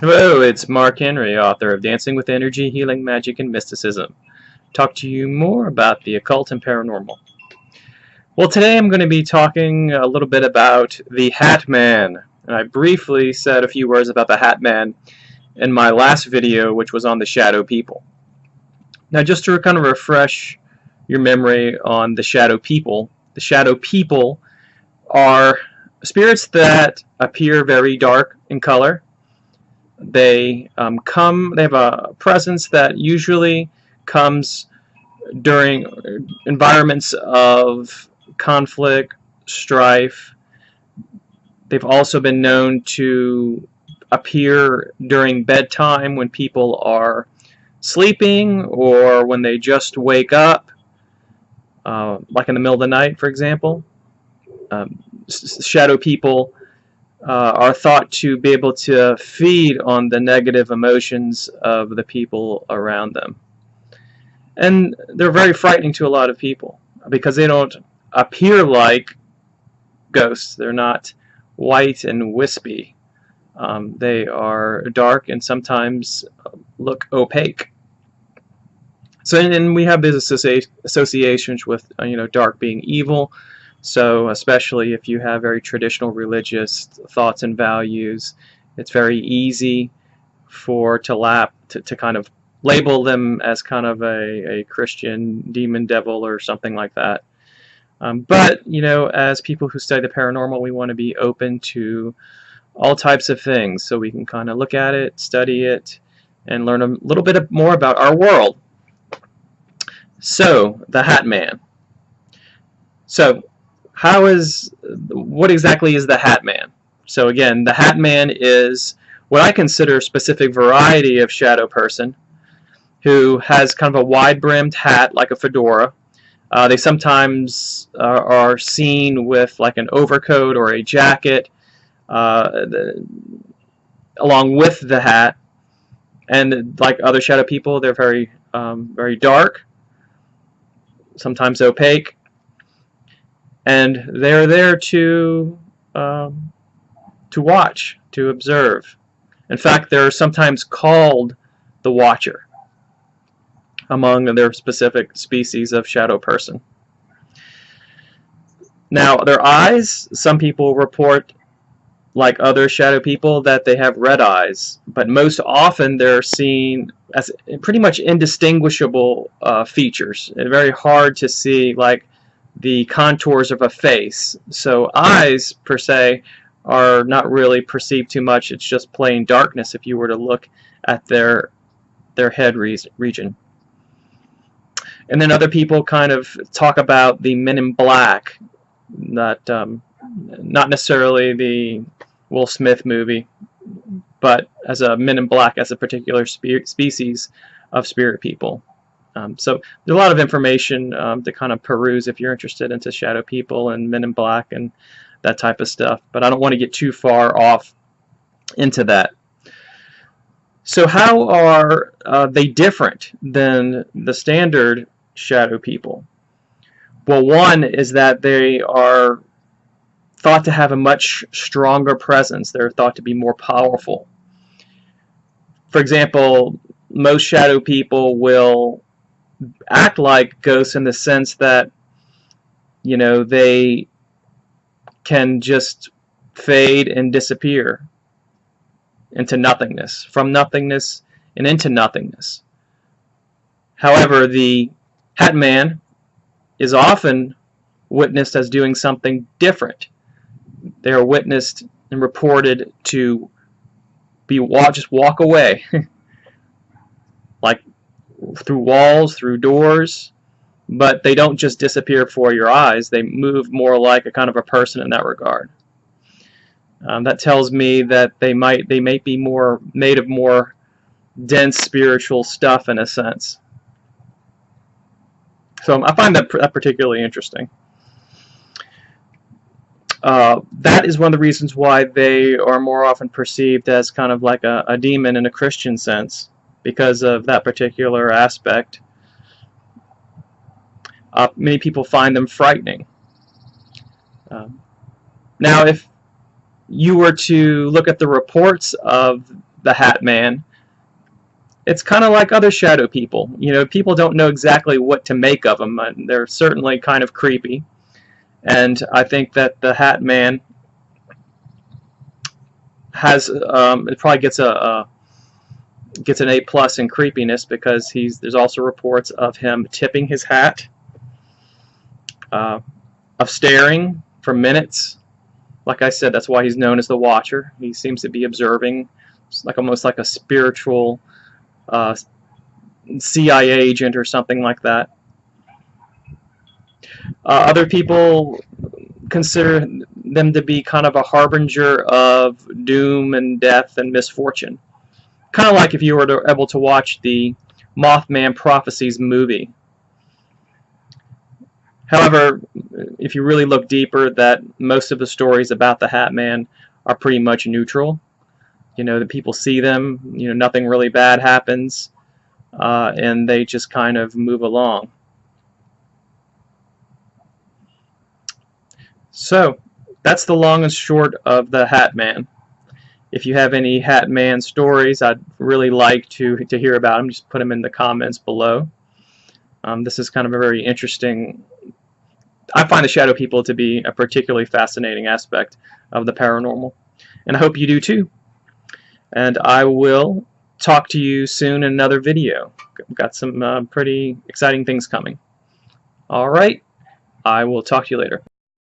Hello, it's Mark Henry, author of Dancing with Energy, Healing, Magic, and Mysticism. Talk to you more about the occult and paranormal. Well, today I'm going to be talking a little bit about the Hat Man. And I briefly said a few words about the Hat Man in my last video, which was on the Shadow People. Now, just to kind of refresh your memory on the Shadow People are spirits that appear very dark in color. They have a presence that usually comes during environments of conflict, strife. They've also been known to appear during bedtime when people are sleeping or when they just wake up, like in the middle of the night, for example. Shadow people are thought to be able to feed on the negative emotions of the people around them. And they're very frightening to a lot of people because they don't appear like ghosts. They're not white and wispy. They are dark and sometimes look opaque. So, and we have these associations with dark being evil. So especially if you have very traditional religious thoughts and values, it's very easy to kind of label them as kind of a Christian demon devil or something like that. But as people who study the paranormal, we want to be open to all types of things, so we can kind of look at it, study it, and learn a little bit more about our world. So, the Hat Man. So, what exactly is the Hat Man? So again, the Hat Man is what I consider a specific variety of shadow person who has kind of a wide-brimmed hat like a fedora. They sometimes are seen with like an overcoat or a jacket along with the hat. And like other shadow people, they're very, very dark, sometimes opaque. And they're there to watch, to observe. In fact, they're sometimes called the Watcher among their specific species of shadow person. Now, their eyes, some people report, like other shadow people, that they have red eyes, but most often they're seen as pretty much indistinguishable features. It's very hard to see, like, the contours of a face. So eyes, per se, are not really perceived too much. It's just plain darkness if you were to look at their head region. And then other people kind of talk about the Men in Black, not necessarily the Will Smith movie, but as a Men in Black as a particular species of spirit people. So there's a lot of information to kind of peruse if you're interested into shadow people and Men in Black and that type of stuff. But I don't want to get too far off into that. So how are they different than the standard shadow people? Well, one is that they are thought to have a much stronger presence. They're thought to be more powerful. For example, most shadow people will act like ghosts in the sense that they can just fade and disappear into nothingness, from nothingness and into nothingness. However, the Hat Man is often witnessed as doing something different. They are witnessed and reported to just walk away like through walls, through doors, but they don't just disappear before your eyes. They move more like a kind of a person in that regard. That tells me that they may be made of more dense spiritual stuff in a sense. So I find that particularly interesting. That is one of the reasons why they are more often perceived as kind of like a demon in a Christian sense, because of that particular aspect. Many people find them frightening. Now, if you were to look at the reports of the Hat Man, it's kind of like other shadow people. You know, people don't know exactly what to make of them. And they're certainly kind of creepy. And I think that the Hat Man has it probably gets an A+ in creepiness, because there's also reports of him tipping his hat, of staring for minutes. Like I said, that's why he's known as the Watcher. He seems to be observing. It's like almost like a spiritual CIA agent or something like that. Other people consider them to be kind of a harbinger of doom and death and misfortune. Kind of like if you were able to watch the Mothman Prophecies movie. However, if you really look deeper, that most of the stories about the Hat Man are pretty much neutral. You know, the people see them, you know, nothing really bad happens, and they just kind of move along. So, that's the long and short of the Hat Man. If you have any Hat Man stories, I'd really like to hear about them. Just put them in the comments below. This is kind of a very interesting... I find the shadow people to be a particularly fascinating aspect of the paranormal. And I hope you do too. And I will talk to you soon in another video. I've got some pretty exciting things coming. Alright, I will talk to you later.